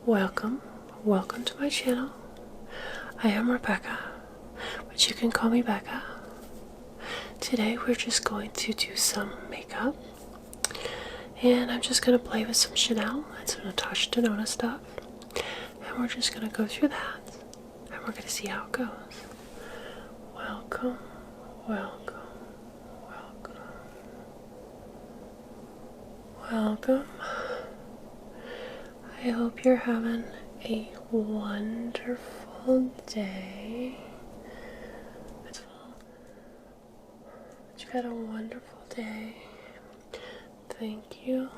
welcome to my channel. I am Rebecca, but you can call me Becca. Today we're just going to do some makeup, and I'm just going to play with some Chanel and some Natasha Denona stuff, and we're just going to go through that, and we're going to see how it goes. Welcome, welcome, welcome, welcome. I hope you're having a wonderful day. You've had a wonderful day. Thank you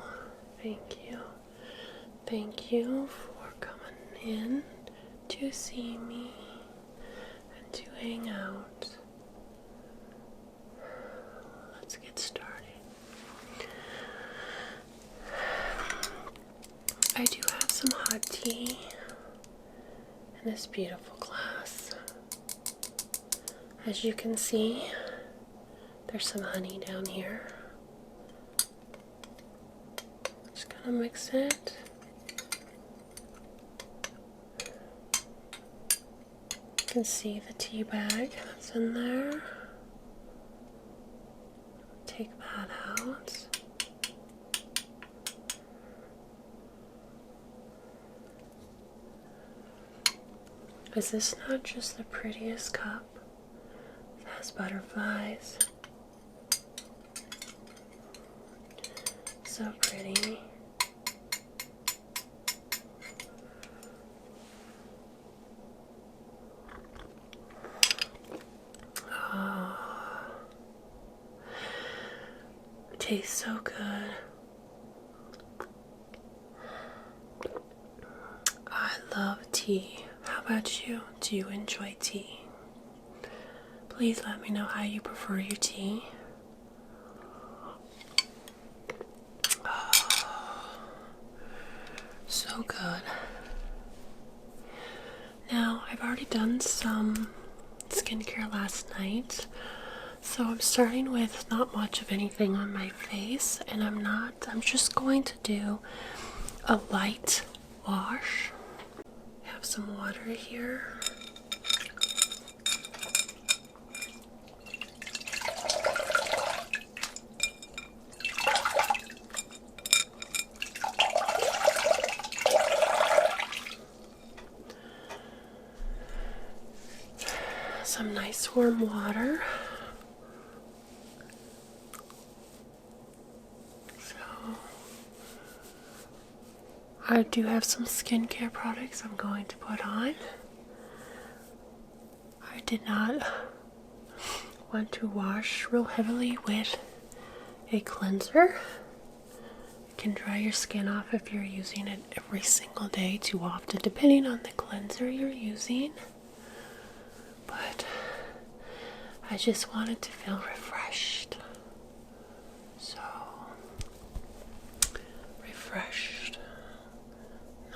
for coming in to see me and to hang out. Let's get started. I do have some hot tea in this beautiful glass. As you can see, there's some honey down here. Just gonna mix it. You can see the tea bag that's in there. Take that out. Is this not just the prettiest cup? It has butterflies. So pretty. Oh, it tastes so good. I love tea. How about you? Do you enjoy tea? Please let me know how you prefer your tea. So good. Now, I've already done some skincare last night, so I'm starting with not much of anything on my face, and I'm just going to do a light wash. I have some water here. Some nice warm water. So I do have some skincare products I'm going to put on. I did not want to wash real heavily with a cleanser. It can dry your skin off if you're using it every single day too often, depending on the cleanser you're using. But I just wanted to feel refreshed. So, refreshed.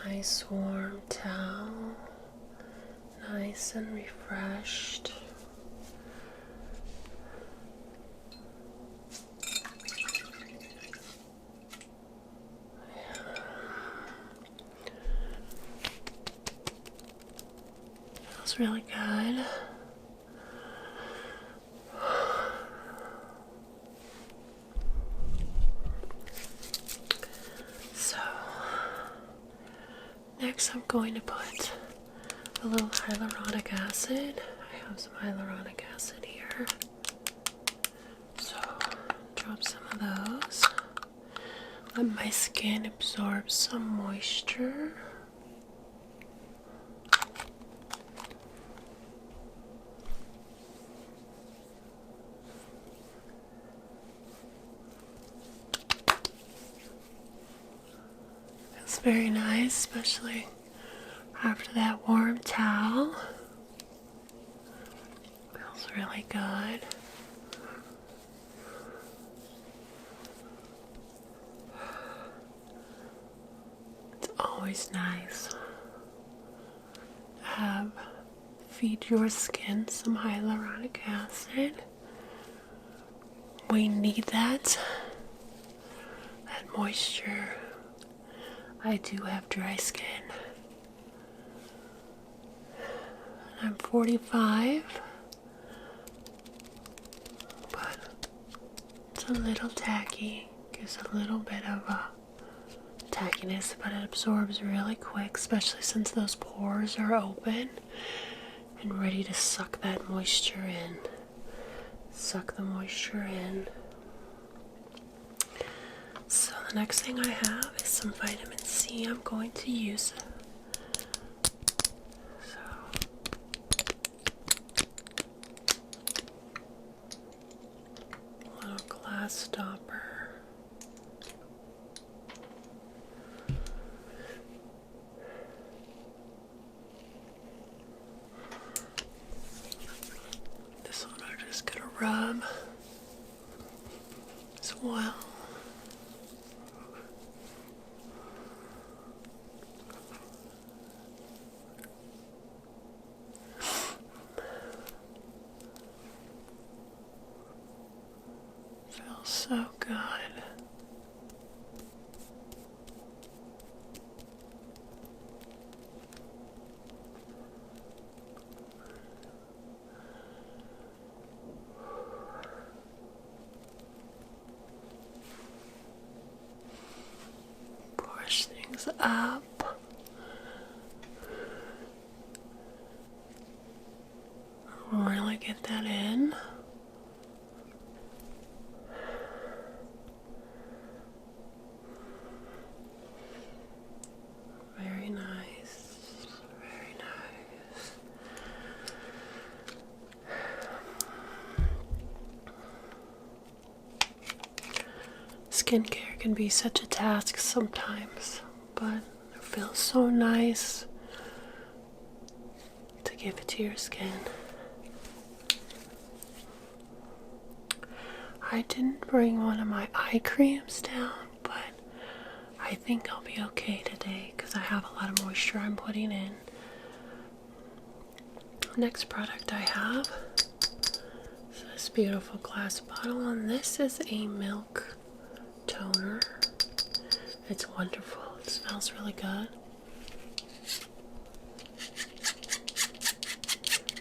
Nice warm towel. Nice and refreshed. Feels really good. Next, I'm going to put a little hyaluronic acid. I have some hyaluronic acid here. So, drop some of those. Let my skin absorb some moisture. It's very nice, especially after that warm towel. Feels really good. It's always nice to feed your skin some hyaluronic acid. We need that moisture. I do have dry skin, I'm 45, but it's a little tacky. Gives a little bit of a tackiness, but it absorbs really quick, especially since those pores are open and ready to suck that moisture in. Suck the moisture in. So the next thing I have is some vitamin C I'm going to use. Little glass stopper. This one I'm just gonna rub as well. Feels so good. Push things up. Really get that in. Very nice. Very nice. Skincare can be such a task sometimes, but it feels so nice to give it to your skin. I didn't bring one of my eye creams down, but I think I'll be okay today because I have a lot of moisture I'm putting in. Next product I have is this beautiful glass bottle, and this is a milk toner. It's wonderful. It smells really good.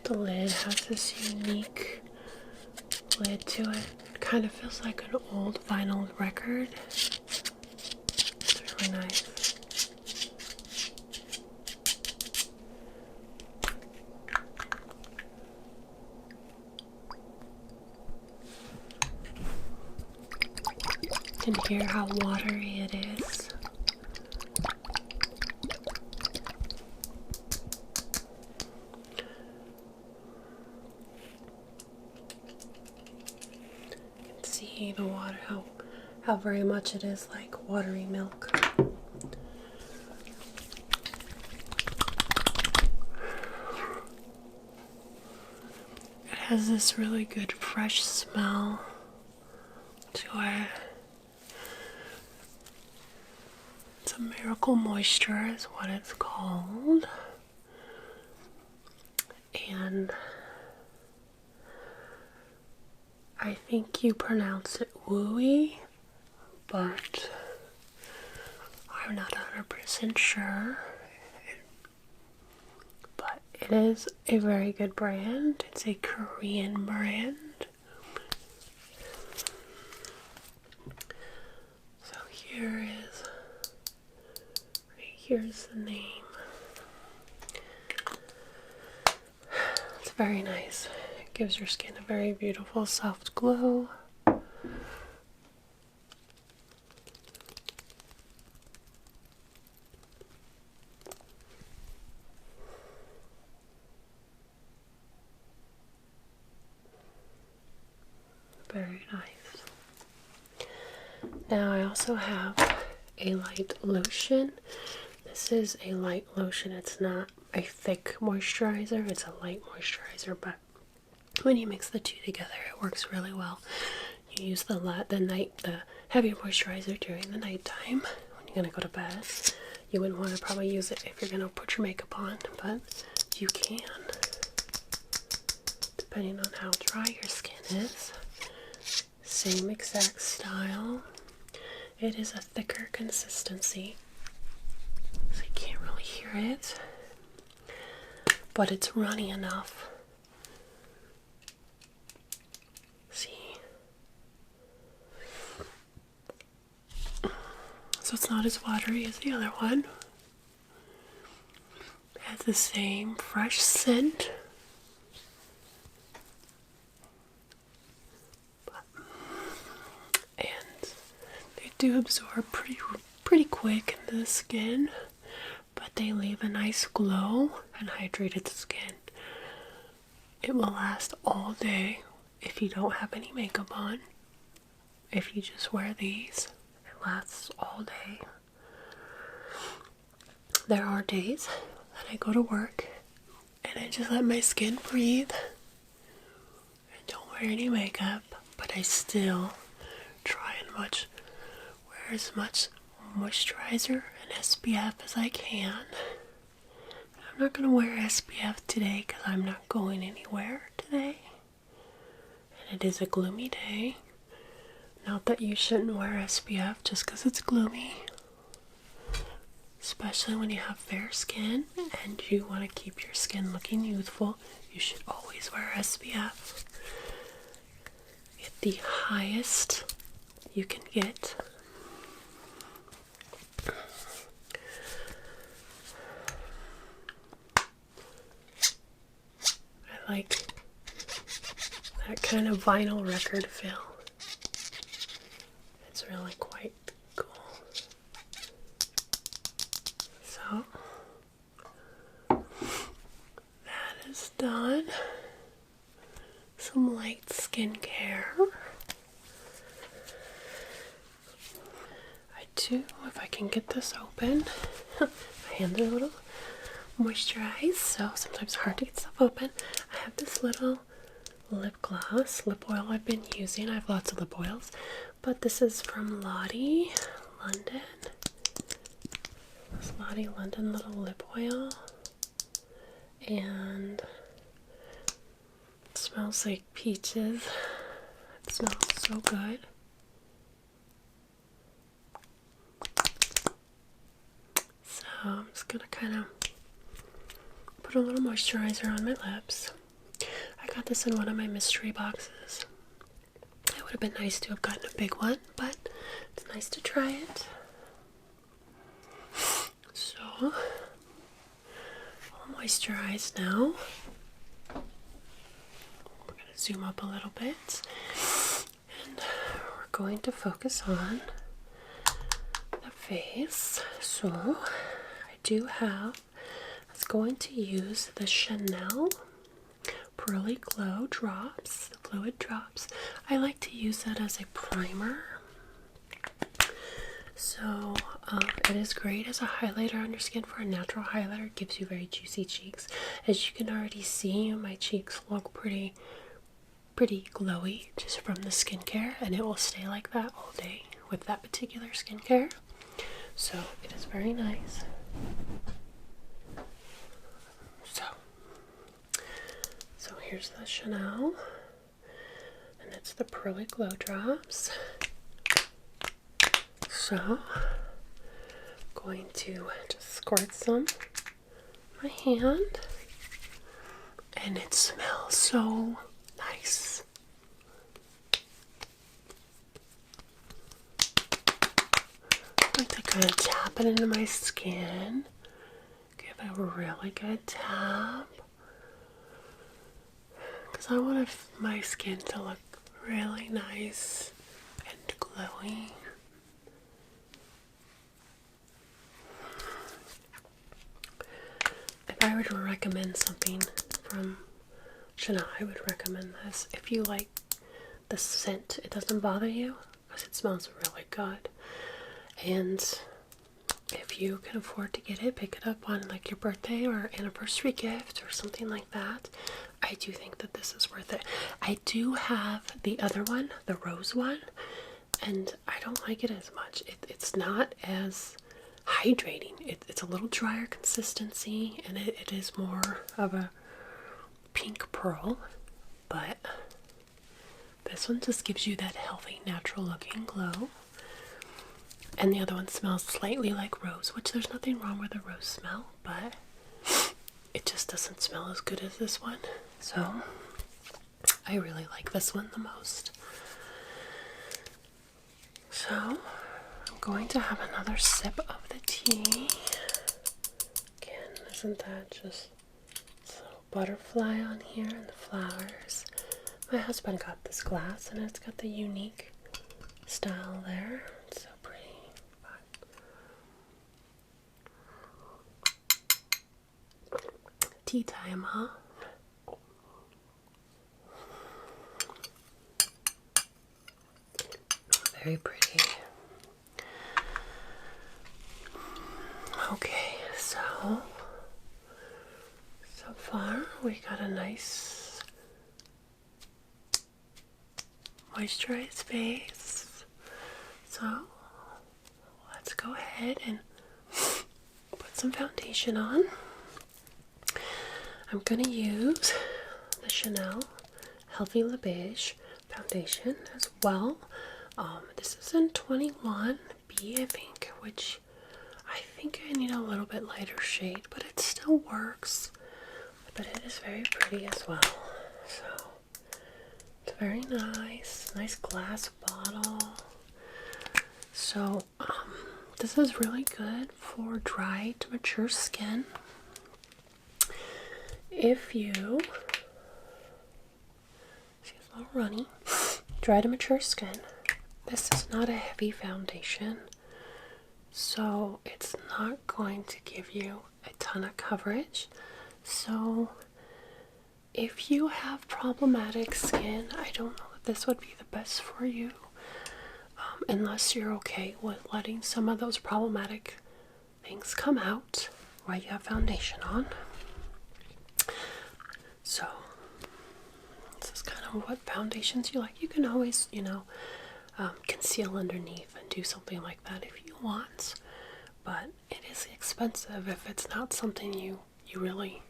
The lid has this unique lid to it. It kind of feels like an old vinyl record. It's really nice. You can hear how watery it is. You can see the water, how very much it is like watery milk. It has this really good fresh smell to it. It's a Miracle Moisture is what it's called. And I think you pronounce it wooey, but I'm not 100% sure. But it is a very good brand. It's a Korean brand. So here's the name. It's very nice. It gives your skin a very beautiful soft glow. Very nice. Now I also have a light lotion. This is a light lotion. It's not a thick moisturizer. It's a light moisturizer, but when you mix the two together, it works really well. You use the heavy moisturizer during the nighttime when you're gonna go to bed. You wouldn't want to probably use it if you're gonna put your makeup on, but you can, depending on how dry your skin is. Same exact style. It is a thicker consistency, so you can't really hear it. but it's runny enough. See? So it's not as watery as the other one. It has the same fresh scent. And they do absorb pretty quick into the skin, but they leave a nice glow and hydrated skin. It will last all day if you don't have any makeup on. If you just wear these, it lasts all day. There are days that I go to work and I just let my skin breathe and don't wear any makeup, but I still try and wear as much moisturizer and SPF as I can. I'm not going to wear SPF today because I'm not going anywhere today. And it is a gloomy day. Not that you shouldn't wear SPF just because it's gloomy. Especially when you have fair skin and you want to keep your skin looking youthful, you should always wear SPF. Get the highest you can get. I like that kind of vinyl record feel. It's really quite cool. So that is done. Some light skincare. I do, if I can get this open, my hands are a little moisturized, so sometimes it's hard to get stuff open. I have this little lip gloss, lip oil I've been using. I have lots of lip oils, but this is from Lottie London. This Lottie London little lip oil, and it smells like peaches. It smells so good. So I'm just gonna kind of put a little moisturizer on my lips. I got this in one of my mystery boxes. It would have been nice to have gotten a big one, but it's nice to try it. So, all moisturized now. We're going to zoom up a little bit, and we're going to focus on the face. So, I was going to use the Chanel Pearly Glow drops, the fluid drops. I like to use that as a primer. So it is great as a highlighter on your skin. For a natural highlighter, it gives you very juicy cheeks. As you can already see, my cheeks look pretty glowy just from the skincare, and it will stay like that all day with that particular skincare. So it is very nice. So here's the Chanel, and it's the Pearly Glow Drops. So I'm going to just squirt some on my hand, and it smells so nice. I like to kind of tap it into my skin, give it a really good tap. Because I want my skin to look really nice and glowy. If I were to recommend something from Chanel, I would recommend this. If you like the scent, it doesn't bother you because it smells really good. And if you can afford to get it, pick it up on like your birthday or anniversary gift or something like that. I do think that this is worth it. I do have the other one, the rose one, and I don't like it as much. It's not as hydrating. It's a little drier consistency, and it is more of a pink pearl, but this one just gives you that healthy, natural looking glow. And the other one smells slightly like rose, which there's nothing wrong with a rose smell, but it just doesn't smell as good as this one. So I really like this one the most. So I'm going to have another sip of the tea. Again, isn't that just this little butterfly on here and the flowers? My husband got this glass and it's got the unique style there. It's so pretty. Tea time, huh? Very pretty. Okay, so far we got a nice moisturized face. So let's go ahead and put some foundation on. I'm gonna use the Chanel Healthy Le Beige foundation as well. This is in 21B, I think, which I think I need a little bit lighter shade, but it still works. But it is very pretty as well. So it's very nice glass bottle. So this is really good for dry to mature skin. If you see, it's a little runny, dry to mature skin, this is not a heavy foundation, so it's not going to give you a ton of coverage. So if you have problematic skin, I don't know if this would be the best for you, unless you're okay with letting some of those problematic things come out while you have foundation on. So this is kind of what foundations you like. You can always, conceal underneath and do something like that if you want, but it is expensive if it's not something you really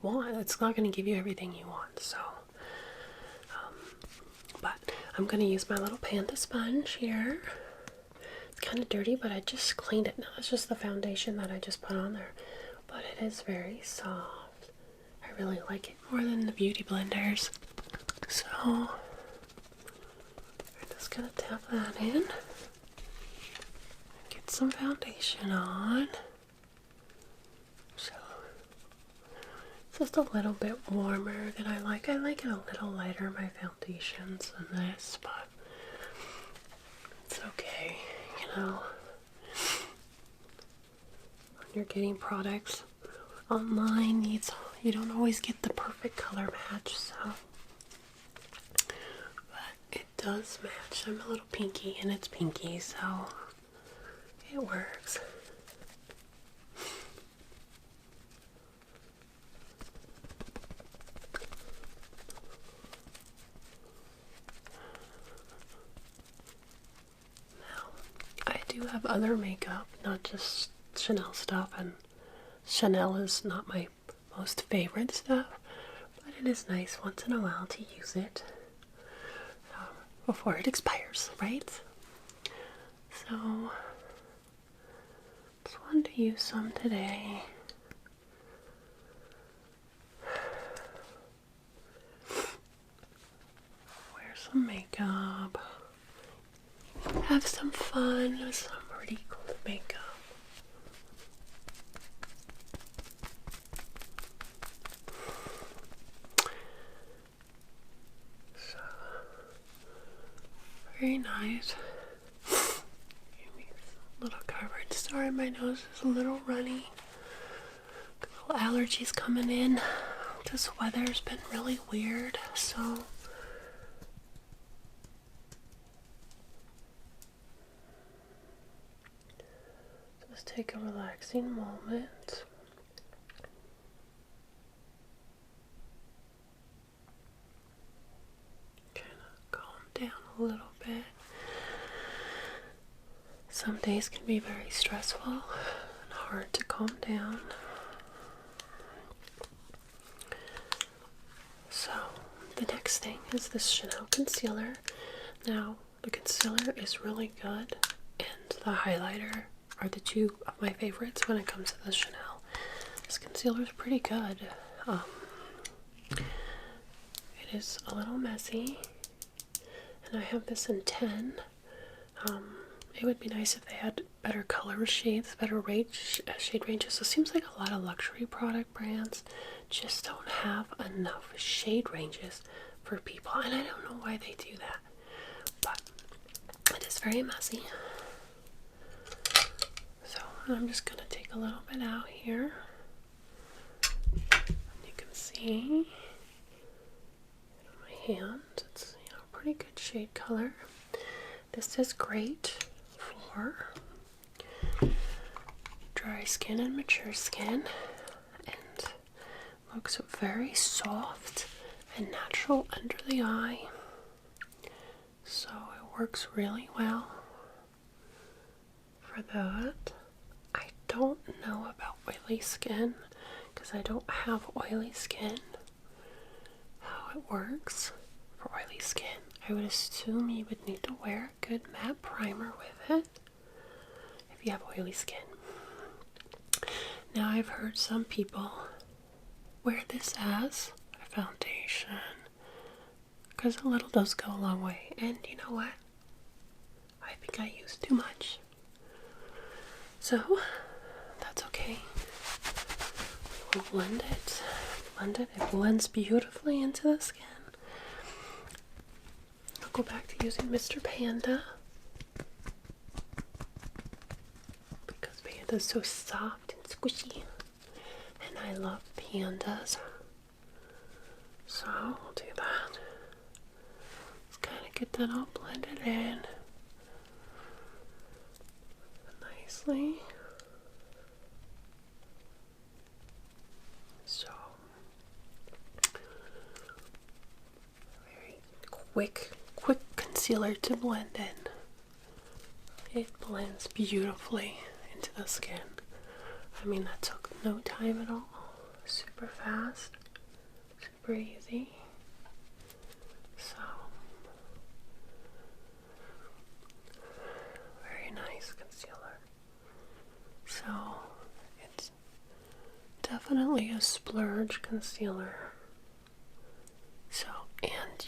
want. It's not going to give you everything you want. So but I'm going to use my little panda sponge here. It's kind of dirty, but I just cleaned it. Now it's just the foundation that I just put on there, but it is very soft. I really like it more than the beauty blenders. So I'm just going to tap that in, get some foundation on. So just a little bit warmer than I like. I like it a little lighter, my foundations, than this, but it's okay, when you're getting products online, you don't always get the perfect color match, so, but it does match. I'm a little pinky, and it's pinky, so it works. I do have other makeup, not just Chanel stuff, and Chanel is not my most favorite stuff, but it is nice once in a while to use it before it expires, right? So just wanted to use some today. Wear some makeup. Have some fun with some pretty cool makeup. So, very nice. Give me a little coverage. Sorry, my nose is a little runny. A little allergies coming in. This weather's been really weird, so just take a relaxing moment. Kind of calm down a little bit. Some days can be very stressful and hard to calm down. So the next thing is this Chanel concealer. Now the concealer is really good and the highlighter are the two of my favorites when it comes to the Chanel. This concealer is pretty good. It is a little messy, and I have this in 10. It would be nice if they had better color shades, better shade ranges. So it seems like a lot of luxury product brands just don't have enough shade ranges for people, and I don't know why they do that, but it is very messy. So I'm just going to take a little bit out here. You can see my hand, it's pretty good shade color. This is great for dry skin and mature skin, and looks very soft and natural under the eye, so it works really well for that. I don't know about oily skin because I don't have oily skin, how it works for oily skin. I would assume you would need to wear a good matte primer with it if you have oily skin. Now, I've heard some people wear this as a foundation because a little does go a long way, and you know what? I think I use too much. So, that's okay. We'll blend it. It blends beautifully into the skin. I'll go back to using Mr. Panda because Panda is so soft and squishy, and I love pandas. So I'll do that. Let's kind of get that all blended in nicely. So very quick concealer to blend in. It blends beautifully into the skin. I mean, that took no time at all. Super fast, super easy. So very nice concealer. So it's definitely a splurge concealer. So, and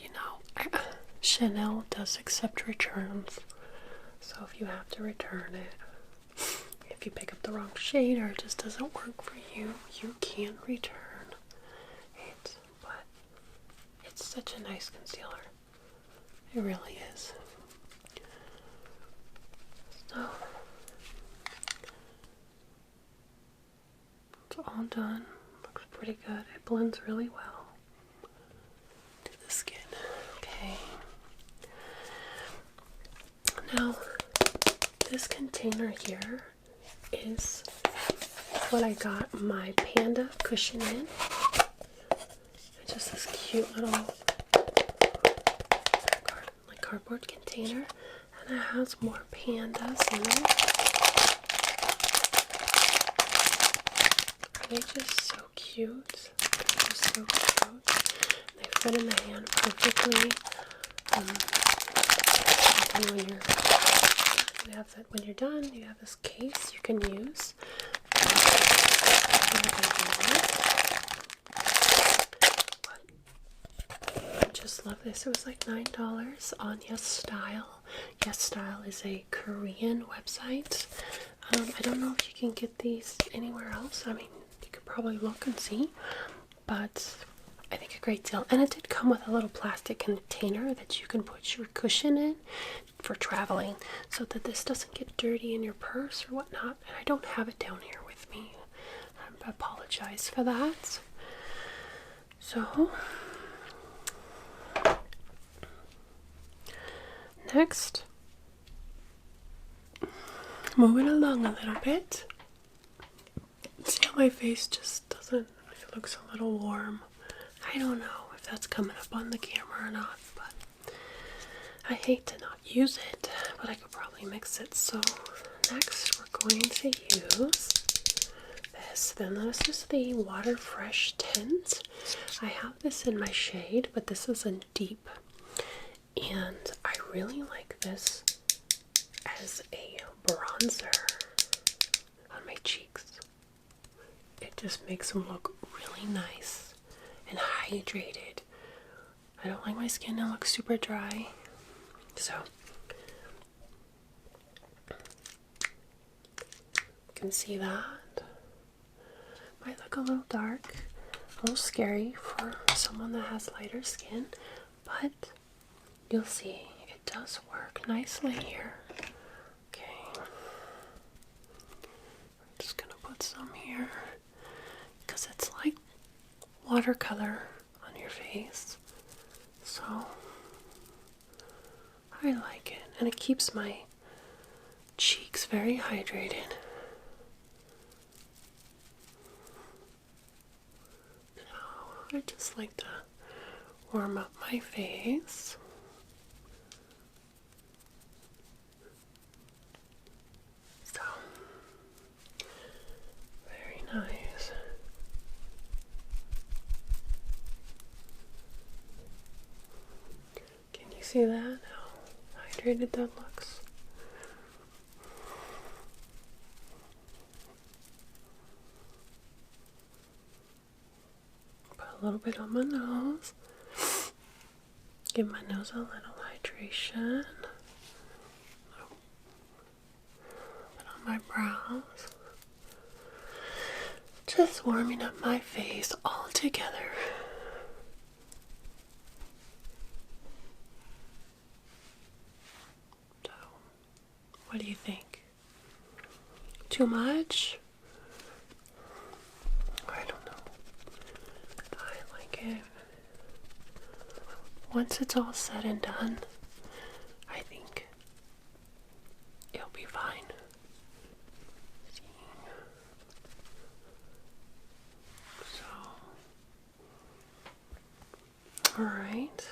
Chanel does accept returns. So if you have to return it, if you pick up the wrong shade or it just doesn't work for you, you can return it. But it's such a nice concealer. It really is. So it's all done. Looks pretty good. It blends really well to the skin. Okay. Now, this container here is what I got my Panda cushion in. It's just this cute little cardboard container, and it has more pandas in it. They're just so cute. They're so cute. They fit in the hand perfectly. And when you're done, you have this case you can use. I just love this. It was like $9 on Yes Style. Yes Style is a Korean website. I don't know if you can get these anywhere else. I mean, you could probably look and see, but I think a great deal. And it did come with a little plastic container that you can put your cushion in for traveling so that this doesn't get dirty in your purse or whatnot. And I don't have it down here with me. I apologize for that. So next, moving along a little bit. See how my face just doesn't, it looks a little warm. I don't know if that's coming up on the camera or not, but I hate to not use it, but I could probably mix it. So next we're going to use this. Then this is the Water Fresh Tint. I have this in my shade, but this is in deep. And I really like this as a bronzer on my cheeks. It just makes them look really nice and hydrated. I don't like my skin to look super dry, so you can see that. Might look a little dark, a little scary for someone that has lighter skin, but you'll see it does work nicely here. Okay, I'm just gonna put some here because it's like watercolor on your face, so I like it, and it keeps my cheeks very hydrated. So I just like to warm up my face. So very nice. Can you see that? How hydrated that looks? Put a little bit on my nose. Give my nose a little hydration. Put on my brows. Just warming up my face all together. So, what do you think? Too much? I don't know. I like it. Once it's all said and done, I think it'll be fine. So, alright.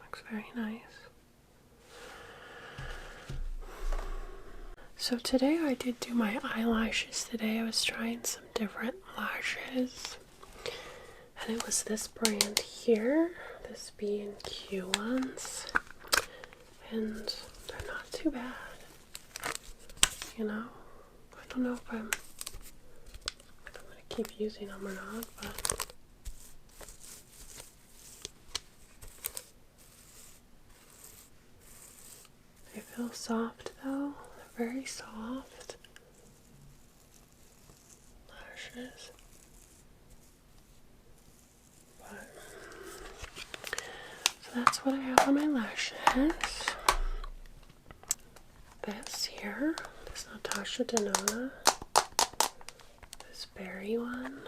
Looks very nice. So today I did do my eyelashes today. I was trying some different lashes. And it was this brand here, this B&Q ones, and they're not too bad, you know. I don't know if I'm gonna keep using them or not, but they feel soft though. They're very soft lashes. So that's what I have on my lashes. This here, this Natasha Denona, this berry one,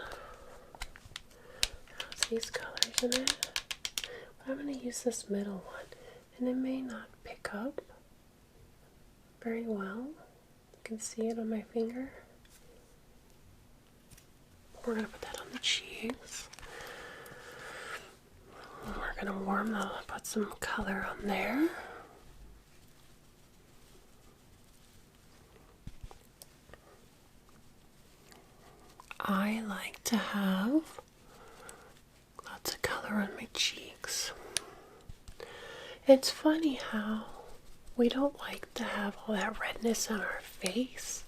has these colors in it. But I'm going to use this middle one, and it may not pick up very well. You can see it on my finger. We're going to put that on the cheeks. We're going to warm them, put some color on there. I like to have lots of color on my cheeks. It's funny how we don't like to have all that redness on our face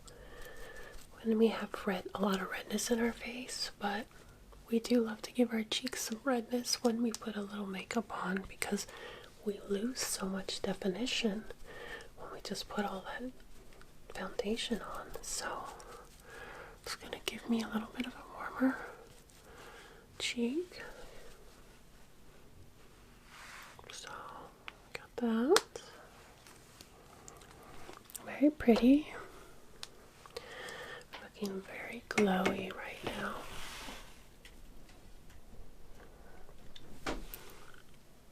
when we have a lot of redness in our face, but we do love to give our cheeks some redness when we put a little makeup on because we lose so much definition when we just put all that foundation on. So it's going to give me a little bit of a warmer cheek. So got that. Very pretty. Looking very glowy right now.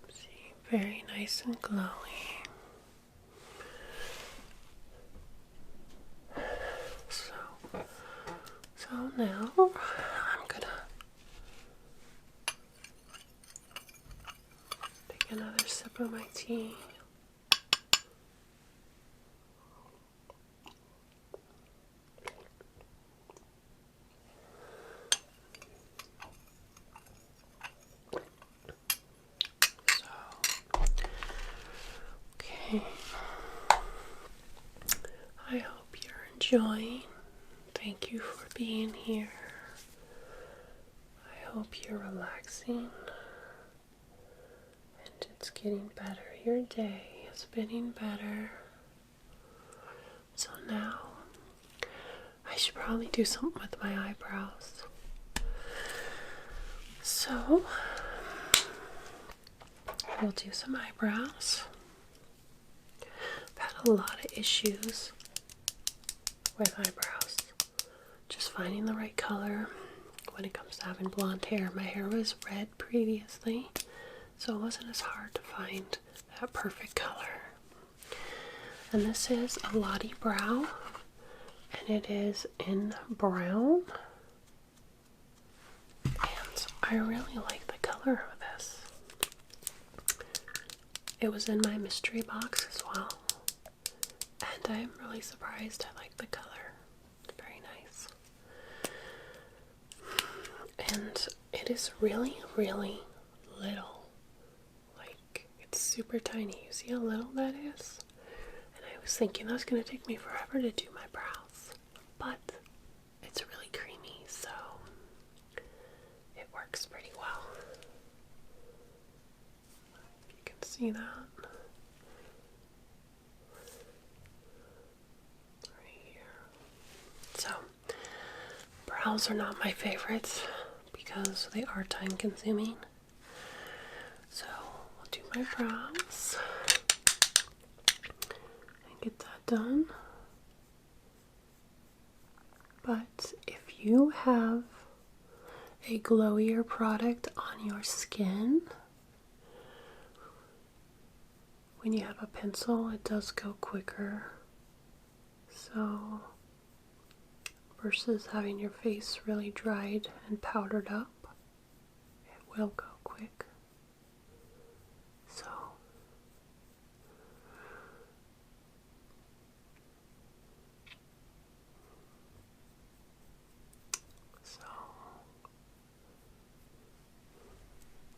See, very nice and glowy. So now I'm gonna take another sip of my tea. Okay. I hope you're join. Thank you for being here. I hope you're relaxing and it's getting better. Your day is getting better. So now I should probably do something with my eyebrows. So we'll do some eyebrows. I've had a lot of issues with eyebrows. Just finding the right color when it comes to having blonde hair. My hair was red previously, so it wasn't as hard to find that perfect color. And this is a Lottie Brow, and it is in brown. And I really like the color of this. It was in my mystery box as well, and I'm really surprised I like the color. It's very nice. And it is really, really little. Like, it's super tiny. You see how little that is? And I was thinking that's going to take me forever to do my brows. But it's really creamy, so it works pretty well. If you can see that. Right here. So, brows are not my favorites because they are time consuming. So we'll do my brows and get that done. But if you have a glowier product on your skin, when you have a pencil, it does go quicker. So versus having your face really dried and powdered up, it will go quick.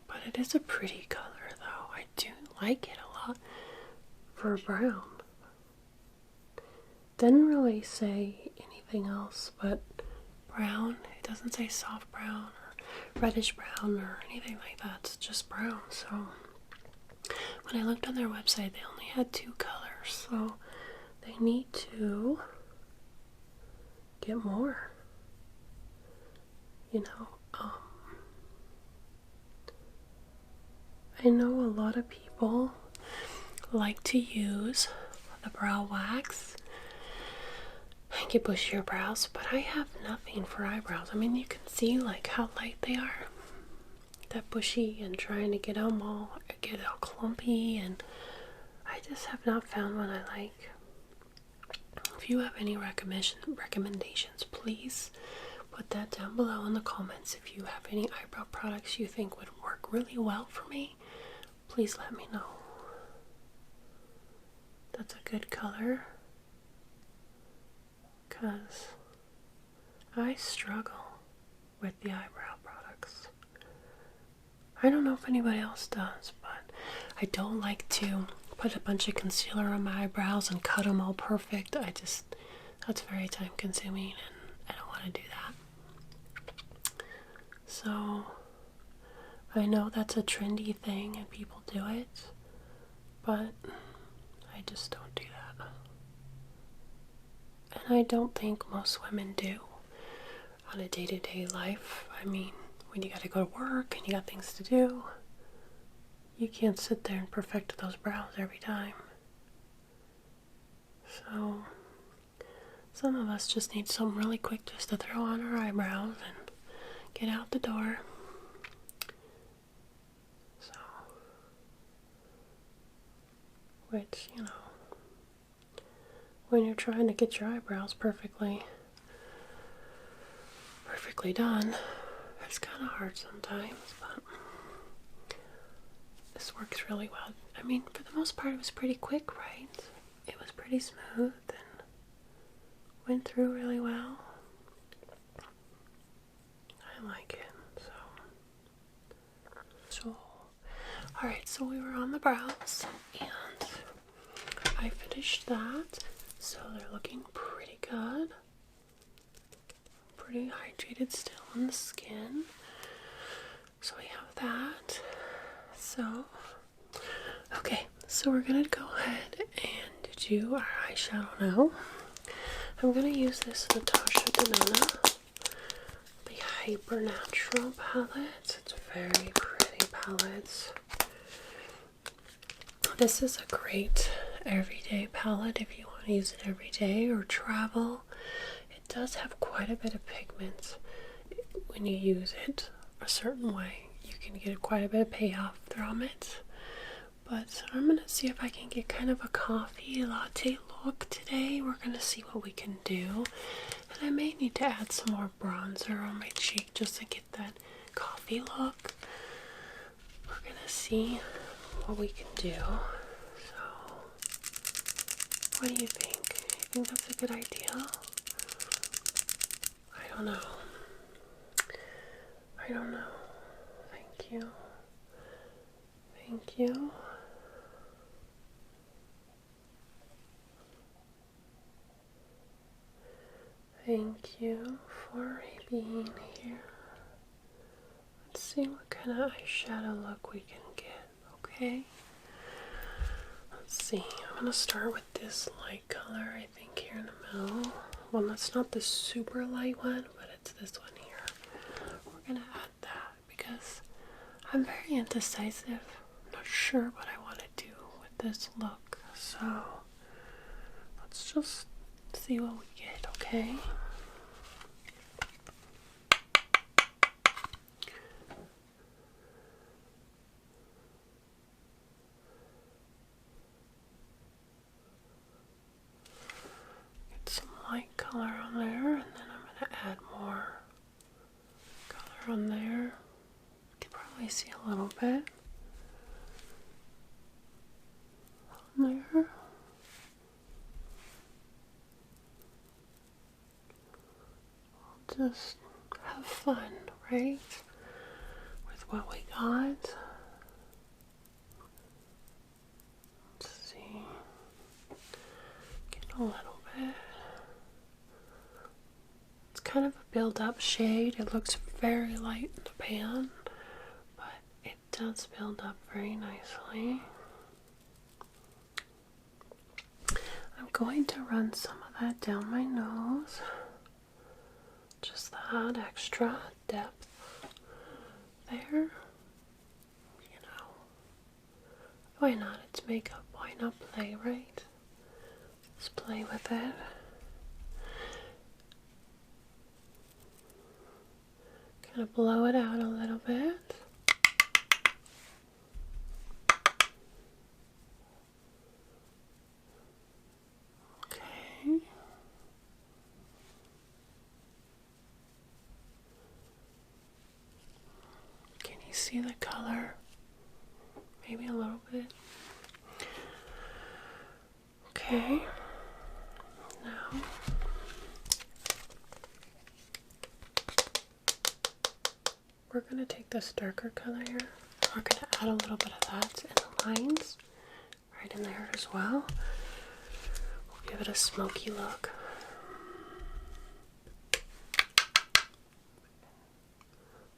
But it is a pretty color though. I do like it a lot for brown. Didn't really say anything else but brown. It doesn't say soft brown or reddish brown or anything like that. It's just brown. So when I looked on their website, they only had 2 colors. So they need to get more. You know, I know a lot of people like to use the brow wax and get bushier brows, but I have nothing for eyebrows. I mean, you can see like how light they are, that bushy, and trying to get all clumpy, and I just have not found one I like. If you have any recommendations, please put that down below in the comments. If you have any eyebrow products you think would work really well for me, please let me know. That's a good color, because I struggle with the eyebrow products. I don't know if anybody else does, but I don't like to put a bunch of concealer on my eyebrows and cut them all perfect. That's very time consuming, and I don't want to do that. So I know that's a trendy thing and people do it, but I just don't do that. And I don't think most women do on a day-to-day life. I mean, when you gotta go to work and you got things to do, you can't sit there and perfect those brows every time. So some of us just need something really quick just to throw on our eyebrows and get out the door. So, which, you know, when you're trying to get your eyebrows perfectly done, it's kind of hard sometimes, but this works really well. I mean, for the most part, it was pretty quick, right? It was pretty smooth and went through really well. I like it, so alright, so we were on the brows, and I finished that. So they're looking pretty good. Pretty hydrated still on the skin. So we have that. So, okay, so we're gonna go ahead and do our eyeshadow now. I'm gonna use this Natasha Denona, the Hyper Natural palette. It's very pretty palette. This is a great everyday palette if you want to use it every day or travel. It does have quite a bit of pigment when you use it a certain way. You can get quite a bit of payoff from it. But I'm going to see if I can get kind of a coffee latte look today. We're going to see what we can do. And I may need to add some more bronzer on my cheek just to get that coffee look. We're going to see what we can do. So, what do you think? You think that's a good idea? I don't know. I don't know. Thank you. Thank you. Thank you for being here. Let's see what kind of eyeshadow look we can get, okay? Let's see. I'm going to start with this light color, I think, here in the middle. Well, that's not the super light one, but it's this one here. We're going to add that because I'm very indecisive. I'm not sure what I want to do with this look. So, let's just see what we get, okay? Get some light color on there, and then I'm going to add more color on there. You can probably see a little bit on there. Just have fun, right? With what we got. Let's see. Get a little bit. It's kind of a build-up shade. It looks very light in the pan, but it does build up very nicely. I'm going to run some of that down my nose. Just that extra depth there. You know, why not? It's makeup. Why not play, right? Let's play with it. Kind of blow it out a little bit. Okay. Can you see the color? Maybe a little bit. Okay. Now, we're going to take this darker color here. We're going to add a little bit of that in the lines right in there as well. We'll give it a smoky look.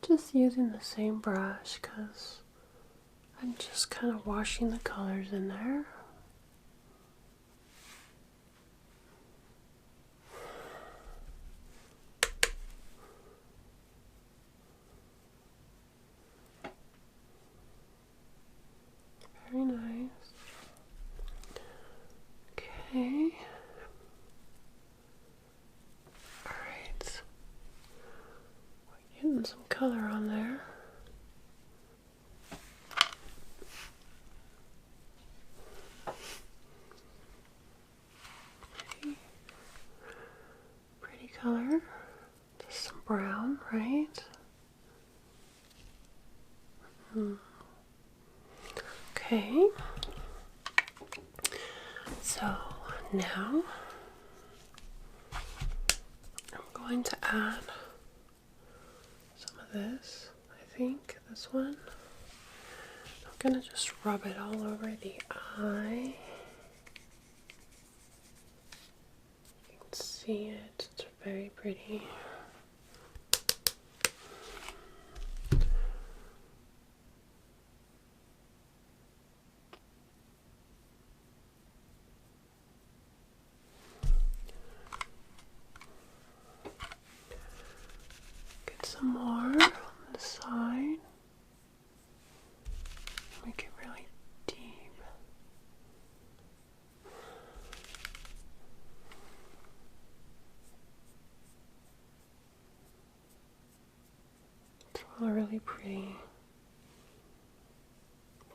Just using the same brush because I'm just kind of washing the colors in there. Very nice. Okay. Alright. We're getting some color on there. Pretty color. Just some brown, right? Okay. So now I'm going to add some of this. I think this one. I'm gonna just rub it all over the eye. see it. It's very pretty. Get some more on the side. Make it really deep. It's a really pretty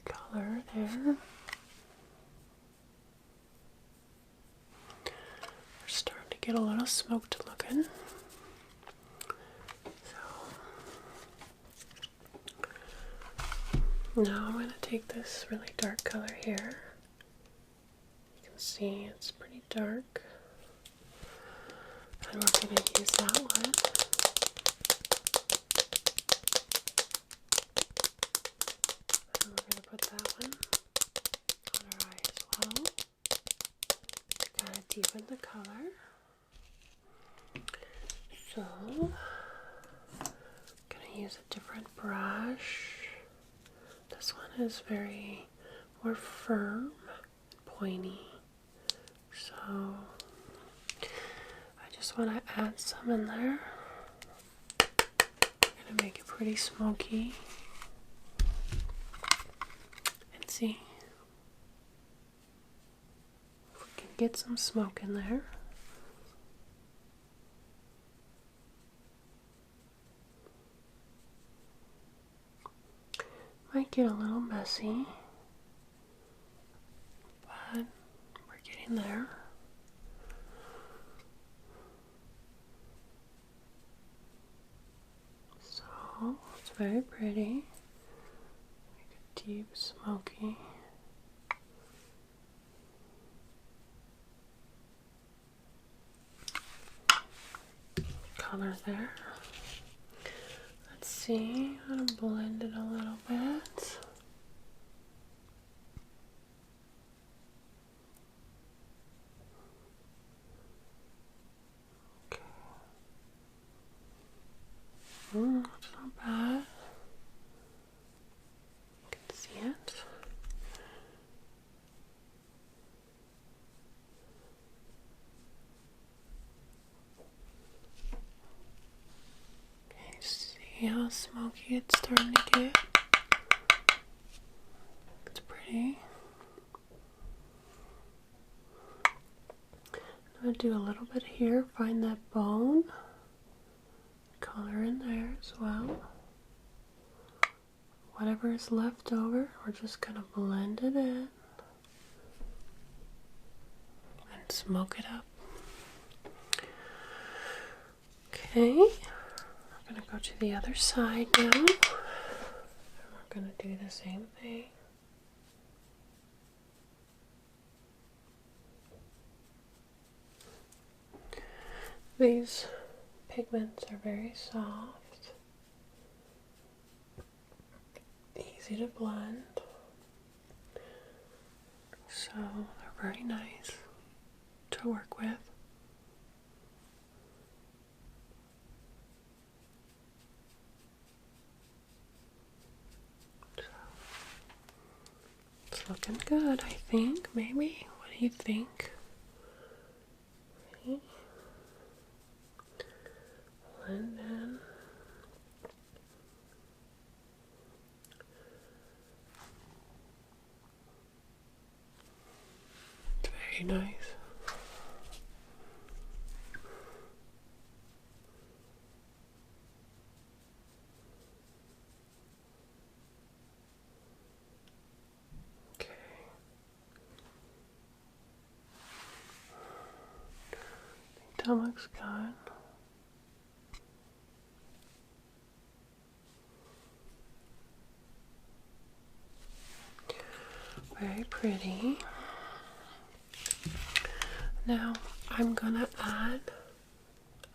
color there. We're starting to get a little smoked looking. Now I'm going to take this really dark color here. You can see it's pretty dark. And we're going to use that one. And we're going to put that one on our eye as well. Kind of deepen the color. So, I'm going to use a different brush. This one is very more firm, pointy, so I just want to add some in there. I'm going to make it pretty smoky. And see if we can get some smoke in there. Might get a little messy, but we're getting there. So it's very pretty. Make it deep, smoky. Color there. Let's see, I'm going to blend it a little bit. Okay. It's not bad. You can see it. Okay, see how smoky it's starting to get? It's pretty. I'm going to do a little bit here, find that bone, color in there as well. Whatever is left over, we're just going to blend it in and smoke it up. Okay, we're going to go to the other side now, and we're going to do the same thing. These pigments are very soft, easy to blend, so they're very nice to work with. So, it's looking good, I think, maybe. What do you think? Ready? Blend in. It's very nice. Okay. I think that looks good. Very pretty. Now I'm gonna add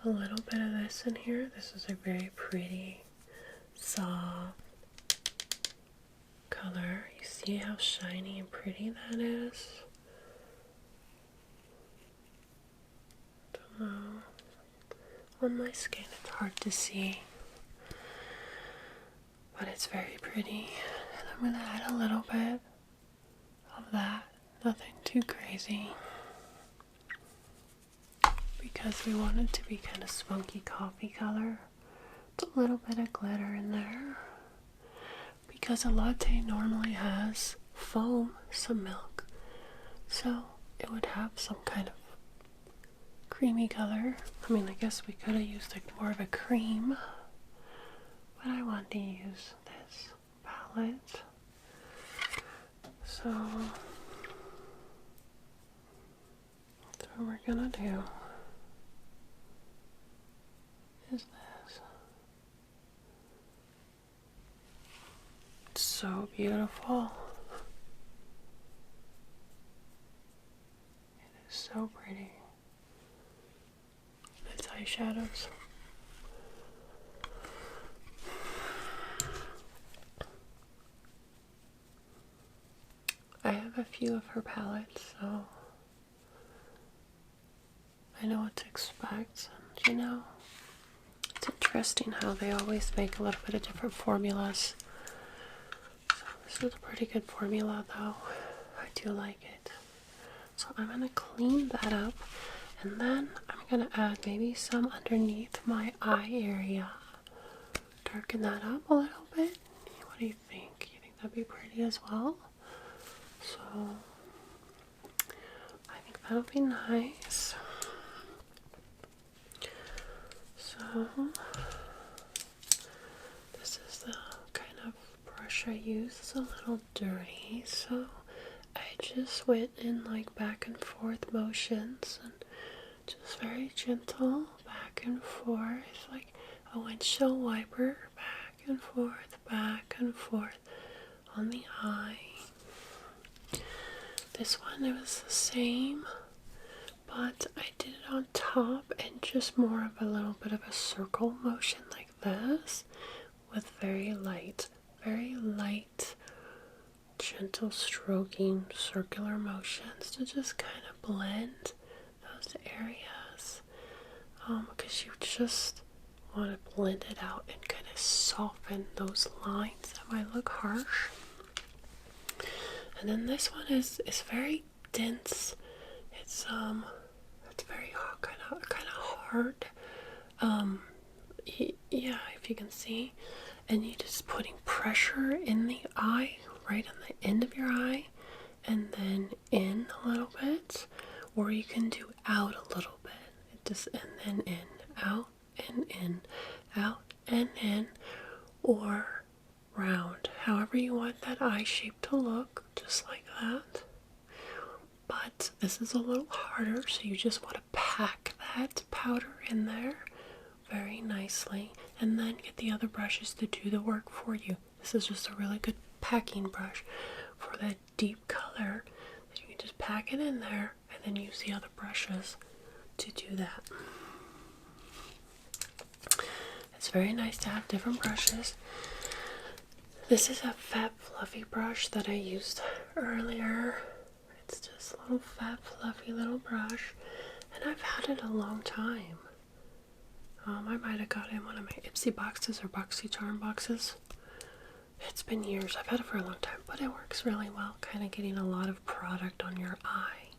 a little bit of this in here. This is a very pretty, soft color. You see how shiny and pretty that is? So I'm on my skin. It's hard to see, but it's very pretty. And I'm going to add a little bit of that. Nothing too crazy, because we want it to be kind of smoky coffee color. With a little bit of glitter in there, because a latte normally has foam, some milk, so it would have some kind of creamy color. I mean, I guess we could have used like more of a cream, but I want to use this palette. So that's what we're gonna do, is this. It's so beautiful. It is so pretty. It's eyeshadows. I have a few of her palettes, so I know what to expect. And you know, it's interesting how they always make a little bit of different formulas. So this is a pretty good formula, though. I do like it. So I'm going to clean that up, and then I'm going to add maybe some underneath my eye area. Darken that up a little bit. What do you think? You think that'd be pretty as well? So I think that'll be nice. So this is the kind of brush I use. It's a little dirty, so I just went in like back and forth motions, and just very gentle back and forth, like a windshield wiper, back and forth on the eye. This one, it was the same, but I did it on top and just more of a little bit of a circle motion like this, with very light, gentle stroking circular motions to just kind of blend those areas, because you just want to blend it out and kind of soften those lines that might look harsh. And then this one is very dense. It's very kind of hard. Yeah, if you can see, and you just putting pressure in the eye, right on the end of your eye, and then in a little bit, or you can do out a little bit. It just, and then in, out and in, out and in, or round, however you want that eye shape to look, just like that. But this is a little harder, so you just want to pack that powder in there very nicely, and then get the other brushes to do the work for you. This is just a really good packing brush for that deep color, that you can just pack it in there and then use the other brushes to do that. It's very nice to have different brushes. This is a fat fluffy brush that I used earlier. It's just a little fat fluffy little brush, and I've had it a long time. I might have got it in one of my Ipsy boxes or BoxyCharm boxes. It's been years. I've had it for a long time, but it works really well, kind of getting a lot of product on your eye.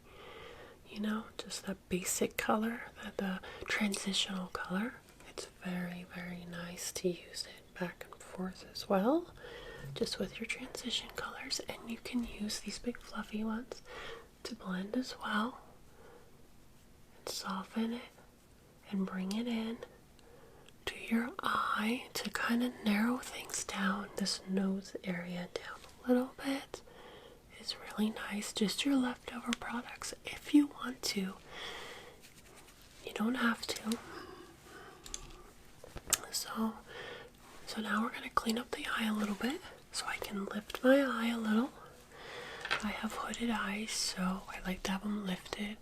You know, just that basic color, the transitional color. It's very, very nice to use it back and forth as well, just with your transition colors. And you can use these big fluffy ones to blend as well, and soften it and bring it in to your eye to kind of narrow things down. This nose area down a little bit is really nice. Just your leftover products if you want to. You don't have to. So now we're going to clean up the eye a little bit, so I can lift my eye a little. I have hooded eyes, so I like to have them lifted,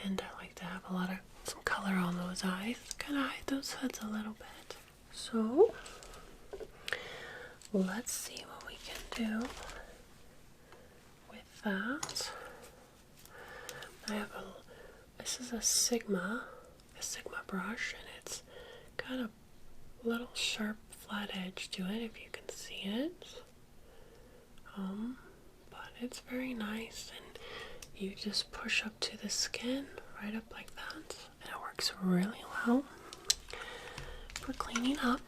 and I like to have some color on those eyes, kind of hide those hoods a little bit. So let's see what we can do with that. This is a Sigma brush, and it's got a little sharp flat edge to it, if you can see it. But it's very nice, and you just push up to the skin, right up like that, and it works really well for cleaning up.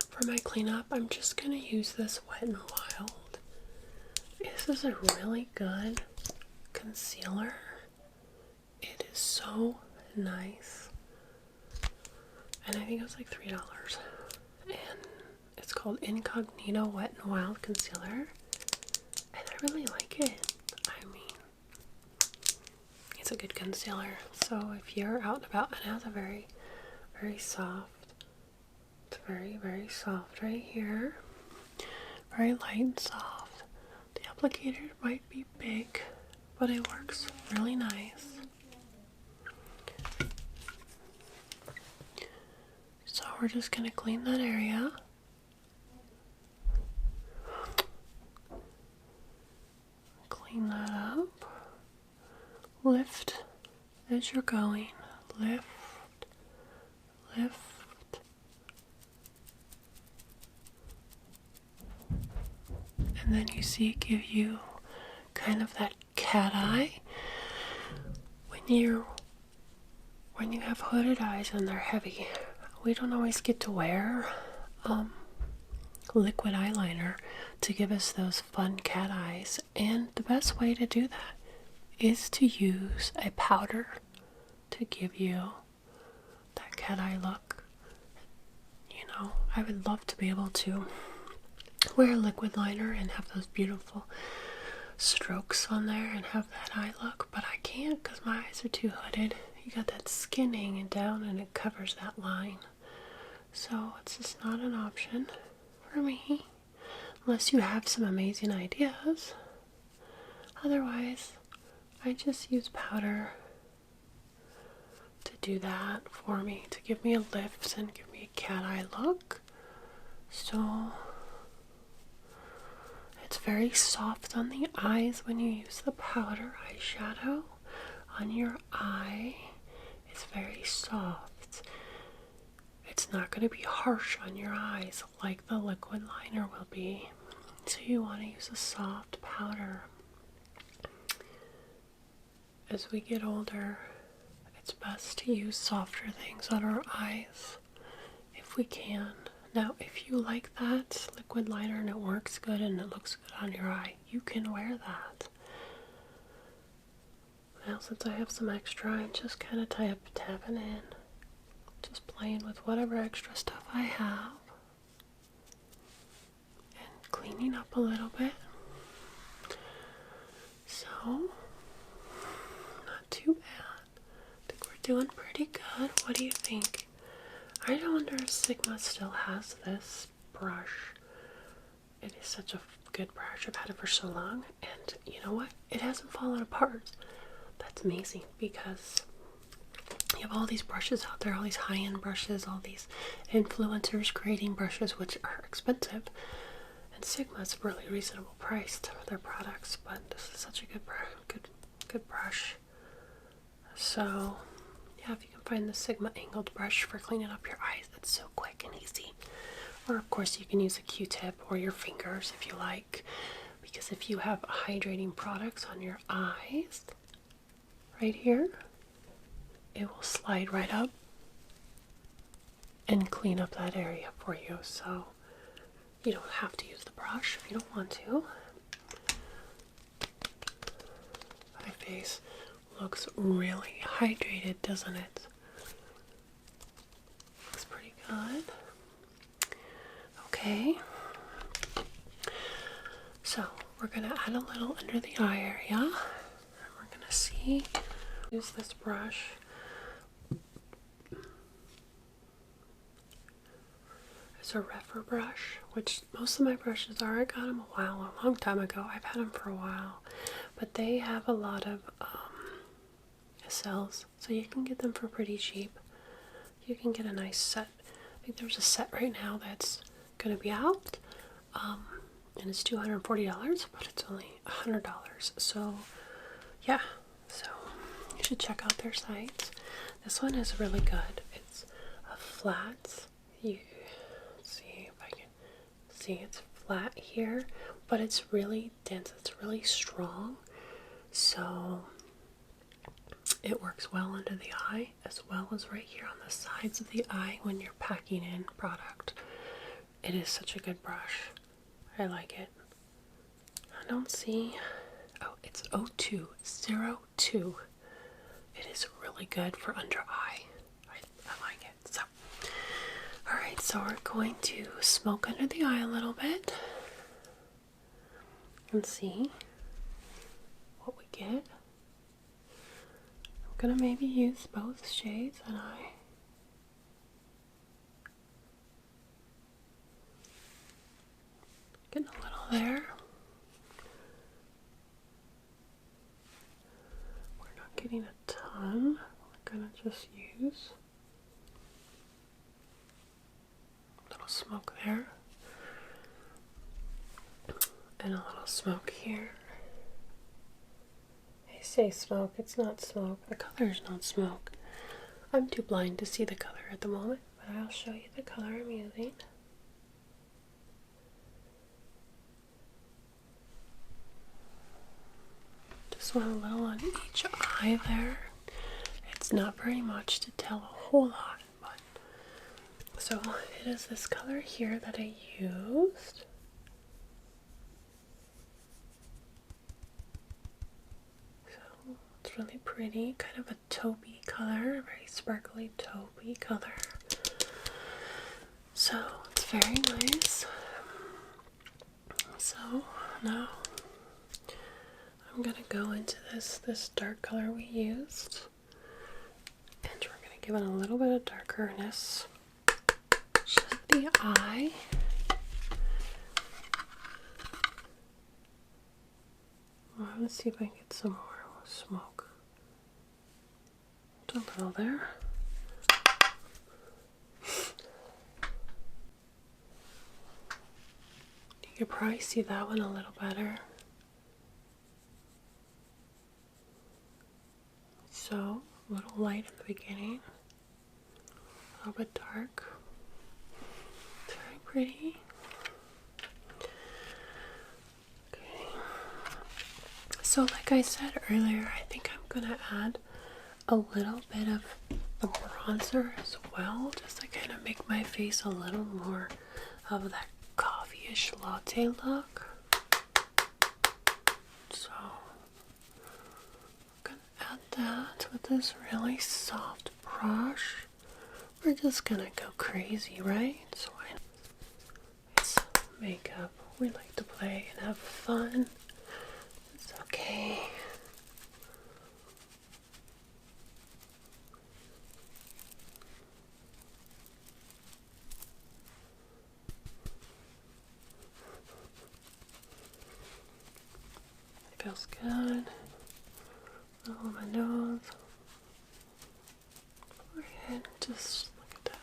For my cleanup, I'm just going to use this Wet n Wild. This is a really good concealer. It is so nice. And I think it was like $3. And it's called Incognito Wet n Wild Concealer. And I really like it. I mean, it's a good concealer. So if you're out and about, and it has a very, very soft, it's very, very soft right here. Very light and soft. The applicator might be big, but it works really nice. So we're just going to clean that area. Clean that up. Lift as you're going. Lift, lift. And then you see it give you kind of that cat eye. When you have hooded eyes and they're heavy, we don't always get to wear liquid eyeliner to give us those fun cat eyes. And the best way to do that is to use a powder to give you that cat eye look. You know, I would love to be able to wear a liquid liner and have those beautiful strokes on there and have that eye look, but I can't because my eyes are too hooded. You got that skin hanging down and it covers that line. So it's just not an option for me unless you have some amazing ideas. Otherwise, I just use powder to do that for me, to give me a lift and give me a cat eye look. So it's very soft on the eyes when you use the powder eyeshadow on your eye. It's very soft. It's not going to be harsh on your eyes like the liquid liner will be. So you want to use a soft powder. As we get older, it's best to use softer things on our eyes if we can. Now, if you like that liquid liner and it works good and it looks good on your eye, you can wear that. Now, since I have some extra, I'm just kind of tapping in. Just playing with whatever extra stuff I have. And cleaning up a little bit. So, not too bad. I think we're doing pretty good. What do you think? I wonder if Sigma still has this brush. It is such a good brush. I've had it for so long. And you know what? It hasn't fallen apart. That's amazing because you have all these brushes out there, all these high-end brushes, all these influencers creating brushes, which are expensive. And Sigma's really reasonable priced for their products, but this is such a good brush. So, yeah, if you can find the Sigma angled brush for cleaning up your eyes, that's so quick and easy. Or, of course, you can use a Q-tip or your fingers if you like, because if you have hydrating products on your eyes, right here, it will slide right up and clean up that area for you. So you don't have to use the brush if you don't want to. My face looks really hydrated, doesn't it? Looks pretty good. Okay. So we're going to add a little under the eye area. And we're going to see, use this brush. It's a Refer brush, which most of my brushes are. I got them a long time ago. I've had them for a while. But they have a lot of cells, so you can get them for pretty cheap. You can get a nice set. I think there's a set right now that's going to be out. And it's $240, but it's only $100. So, yeah. So, you should check out their sites. This one is really good. It's a flat. You see if I can see it's flat here, but it's really dense. It's really strong. So it works well under the eye as well as right here on the sides of the eye when you're packing in product. It is such a good brush. I like it. I don't see. Oh, it's 0202. It is really good for under eye. I like it. So, alright, so we're going to smoke under the eye a little bit and see what we get. I'm gonna maybe use both shades and getting a little there. We're not getting a ton. We're gonna just use a little smoke there and a little smoke here. I say smoke, it's not smoke. The color is not smoke. I'm too blind to see the color at the moment, but I'll show you the color I'm using. Just want a little on each eye there. It's not very much to tell a whole lot, but so it is this color here that I used. So it's really pretty, kind of a taupey color, very sparkly taupey color. So it's very nice. So now I'm gonna go into this dark color we used, and we're gonna give it a little bit of darkerness to the eye. Well, I'm gonna see if I can get some more smoke. Just a little there. You can probably see that one a little better. So, a little light at the beginning, a little bit dark. Very pretty. Okay. So, like I said earlier, I think I'm gonna add a little bit of the bronzer as well, just to kind of make my face a little more of that coffee-ish latte look. So add that with this really soft brush. We're just gonna go crazy, right? So it's makeup. We like to play and have fun. It's okay. It feels good. Oh, my nose. Forehead. Just look at that.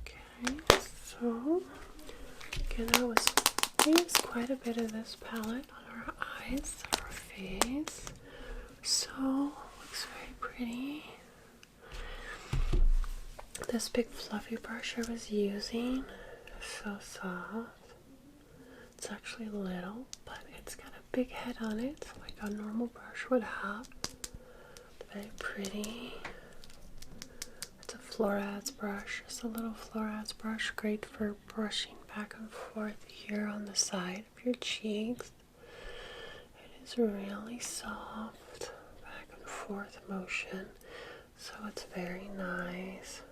Okay, so again, I used quite a bit of this palette on our eyes, our face. So looks very pretty. This big fluffy brush I was using, so soft. It's actually little, but it's got a big head on it, like a normal brush would have. Very pretty. It's a Florats brush, just a little Florats brush, great for brushing back and forth here on the side of your cheeks. It is really soft, back and forth motion, so it's very nice.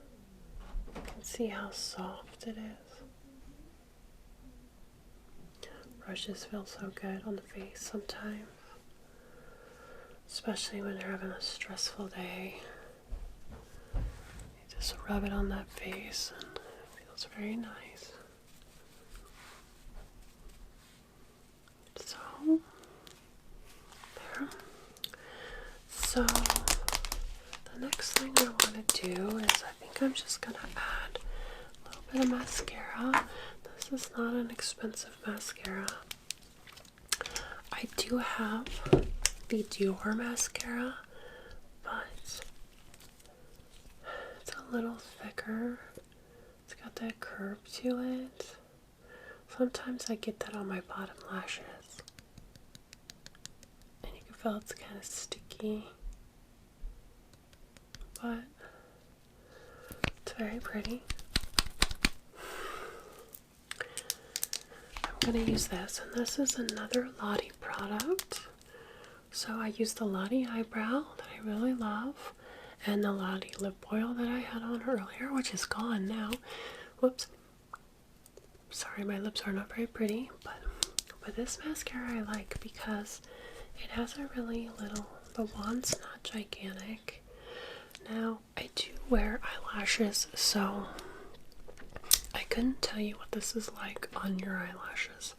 You can see how soft it is. Brushes feel so good on the face sometimes, especially when you're having a stressful day. You just rub it on that face and it feels very nice. So, there. So, the next thing I want to do is I think I'm just going to add a little bit of mascara. This is not an expensive mascara. I do have the Dior mascara, but it's a little thicker. It's got that curve to it. Sometimes I get that on my bottom lashes. And you can feel it's kind of sticky. But it's very pretty. I'm going to use this, and this is another Lottie product. So I used the Lottie eyebrow that I really love, and the Lottie lip oil that I had on earlier, which is gone now. Whoops. Sorry, my lips are not very pretty, but this mascara I like because it has a really little, the wand's not gigantic. Now, I do wear eyelashes, so I couldn't tell you what this is like on your eyelashes,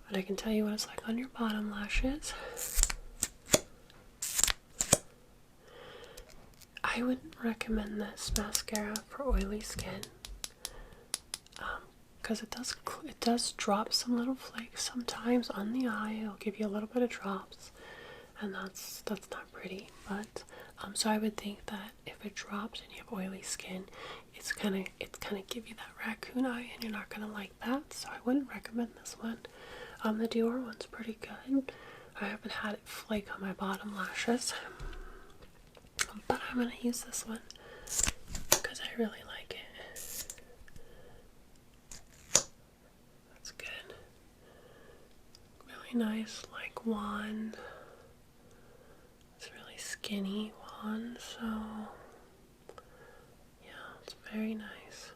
but I can tell you what it's like on your bottom lashes. I wouldn't recommend this mascara for oily skin, because it does drop some little flakes sometimes on the eye. It'll give you a little bit of drops, and that's not pretty. But so I would think that if it drops and you have oily skin, it's gonna give you that raccoon eye, and you're not gonna like that. So I wouldn't recommend this one. The Dior one's pretty good. I haven't had it flake on my bottom lashes, but I'm gonna use this one because I really like it. That's good. Really nice, like wand. It's really skinny wand, so yeah, it's very nice.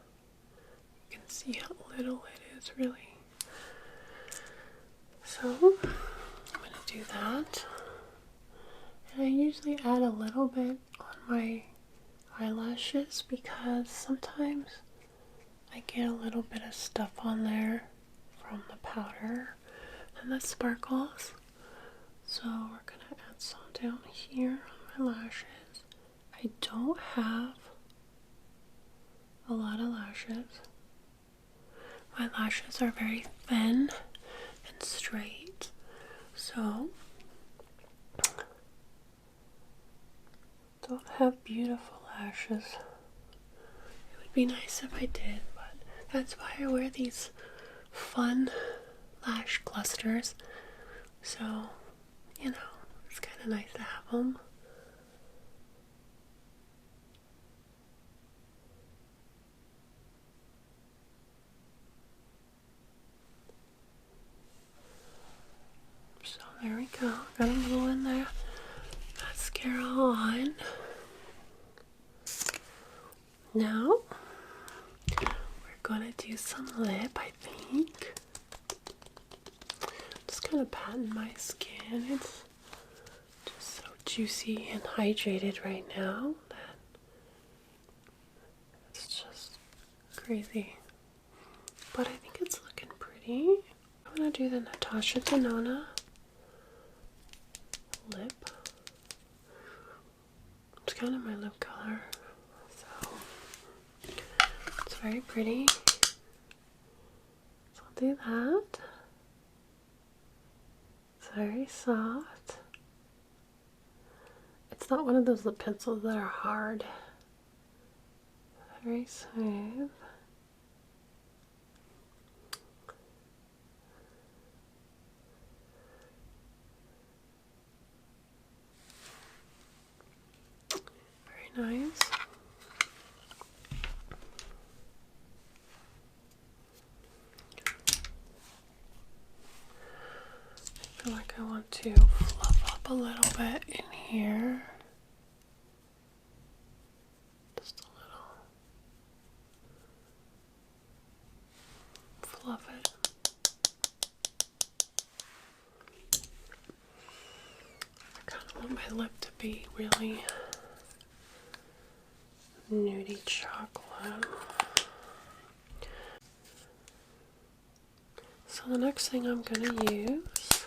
You can see how little it is, really. So I'm gonna do that. And I usually add a little bit on my eyelashes because sometimes I get a little bit of stuff on there from the powder and the sparkles. So we're gonna add some down here on my lashes. I don't have a lot of lashes. My lashes are very thin and straight, so don't have beautiful lashes. It would be nice if I did, but that's why I wear these fun lash clusters. So, you know, it's kind of nice to have them. So there we go. Got a little in there. Mascara on. Now we're gonna do some lip, I think. Just kind of patting my skin. It's just so juicy and hydrated right now that it's just crazy. But I think it's looking pretty. I'm gonna do the Natasha Denona lip. It's kind of my lip color, so it's very pretty. So I'll do that. It's very soft. It's not one of those lip pencils that are hard. Very smooth. Very nice. I feel like I want to fluff up a little bit in here. Just a little. Fluff it. I kind of want my lip to be really nudie chocolate. So the next thing I'm going to use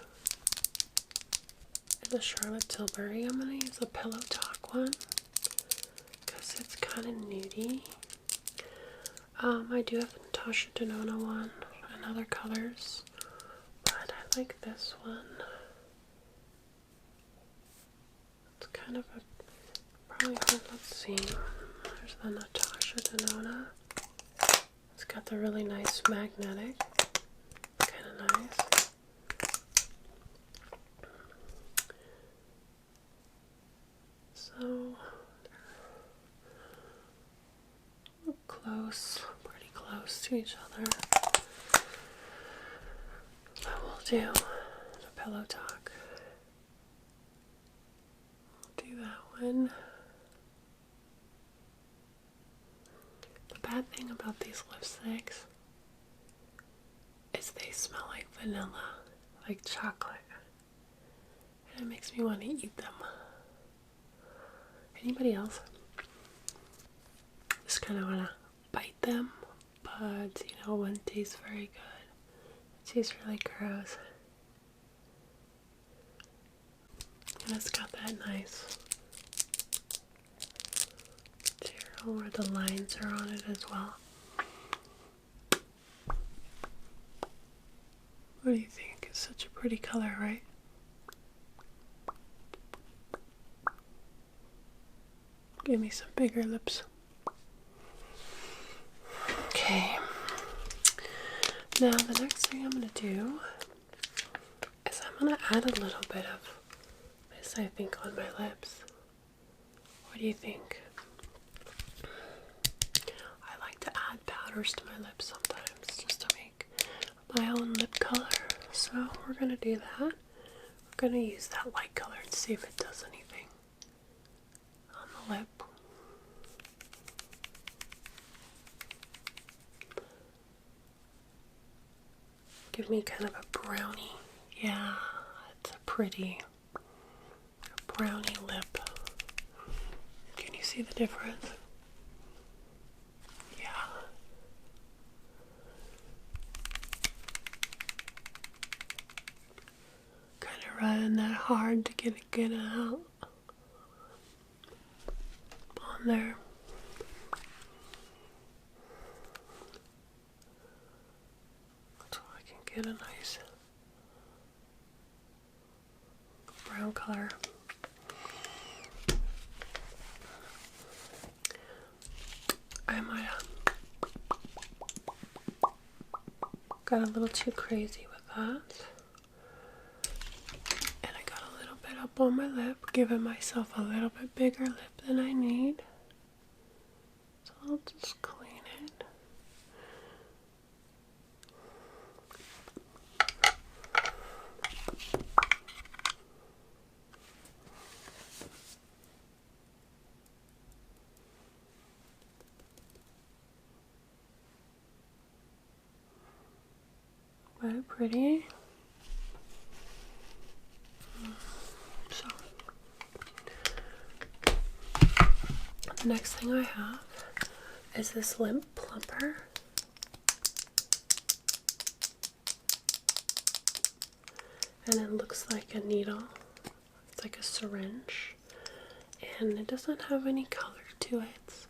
is the Charlotte Tilbury. I'm going to use the Pillow Talk one because it's kind of nudie. I do have the Natasha Denona one in other colors, but I like this one kind of a, probably, let's see, there's the Natasha Denona. It's got the really nice magnetic, kind of nice. So, close, pretty close to each other. So we'll do the pillow talk. We'll do that one. The bad thing about these lipsticks is they smell like vanilla, like chocolate. And it makes me want to eat them. Anybody else? Just kind of want to bite them, but you know, one tastes very good. It tastes really gross. And it's got that nice material where the lines are on it as well. What do you think? It's such a pretty color, right? Give me some bigger lips. Okay. Now the next thing I'm going to do is I'm going to add a little bit of this, I think, on my lips. What do you think? I like to add powders to my lips sometimes just to make my own lip color. So we're going to do that. We're going to use that light color and see if it does anything on the lip. Give me kind of a brownie. Yeah, it's a pretty brownie lip. Can you see the difference? Yeah. Kind of running that hard to get it out on there. Get a nice brown color. I might have got a little too crazy with that. And I got a little bit up on my lip, giving myself a little bit bigger lip than I need. So I'll just clean it. Very pretty. So, the next thing I have is this lip plumper. And it looks like a needle. It's like a syringe. And it doesn't have any color to it.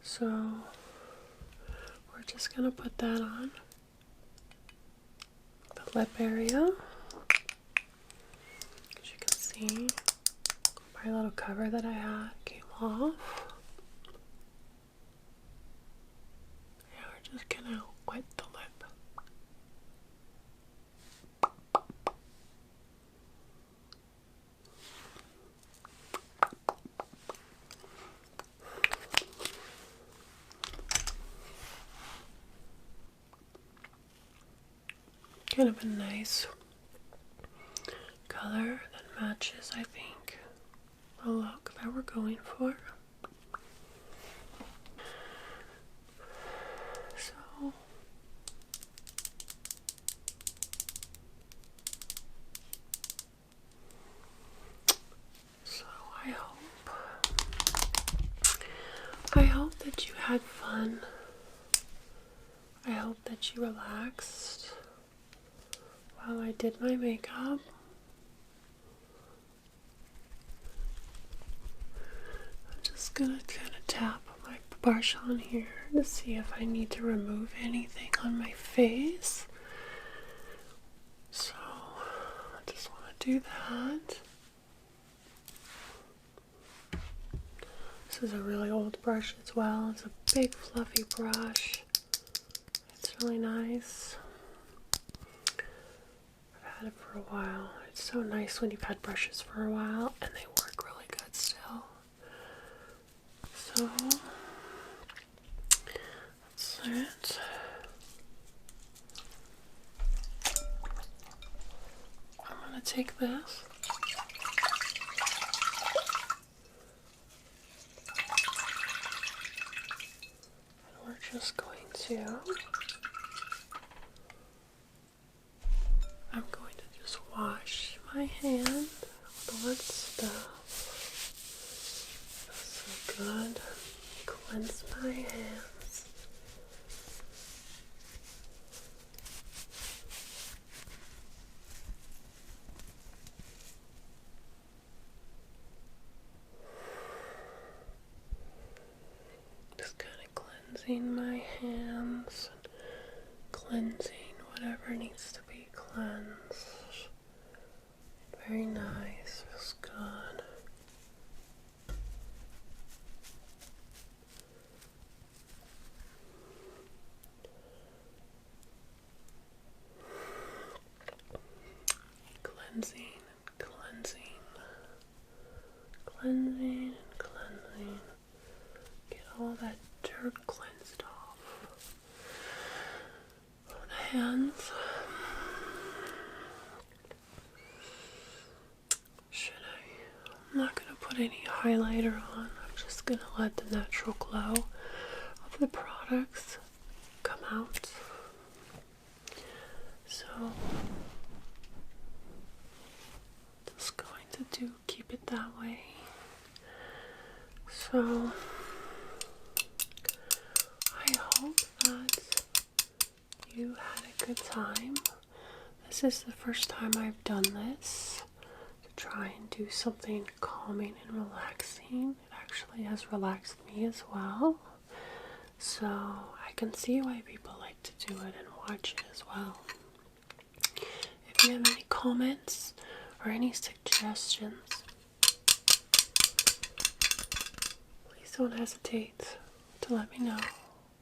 So we're just gonna put that on the lip area. As you can see, my little cover that I had came off. Yeah, we're just gonna wet the lip. Kind of a nice color that matches, I think, the look that we're going for. So I hope that you had fun. I hope that you relaxed while I did my makeup. I'm just gonna kind of tap my brush on here to see if I need to remove anything on my face. So I just want to do that. This is a really old brush as well. It's a big fluffy brush. It's really nice. I've had it for a while. It's so nice when you've had brushes for a while and they work really good still. So that's it. I'm gonna take this. And we're just going to, I'm going to just wash my hand with all that stuff. Feels so good. Cleanse my hands. Just kind of cleansing my hands and cleansing whatever needs to be cleansed. Very nice, feels good. Cleansing and cleansing. Cleansing and cleansing. Get all that dirt cleansed off of the hands. Should I? I'm not going to put any highlighter on. I'm just going to let the natural glow of the products come out. So, just going to keep it that way. So, I hope that you had a good time. This is the first time I've done this to try and do something calming and relaxing. It actually has relaxed me as well. So I can see why people like to do it and watch it as well. If you have any comments or any suggestions, please don't hesitate to let me know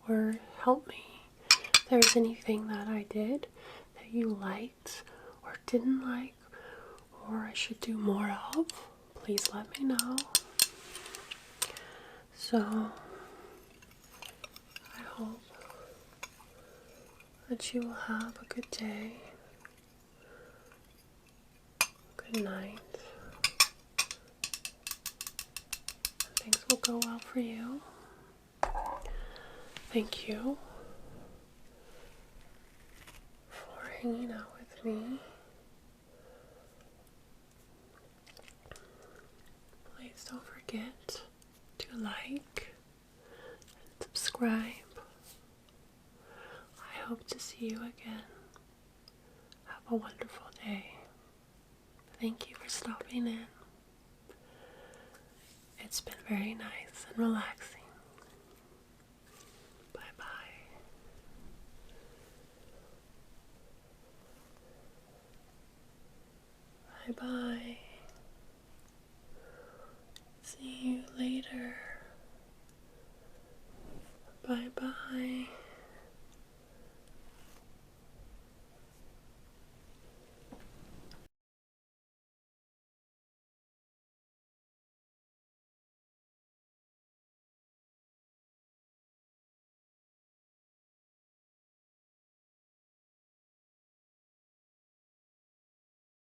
or help me. If there's anything that I did that you liked or didn't like or I should do more of, please let me know. So I hope that you will have a good day, good night, and things will go well for you. Thank you for hanging out with me. Please don't forget to like and subscribe. I hope to see you again. Have a wonderful day. Thank you for stopping in. It's been very nice and relaxing. Bye-bye. Bye-bye.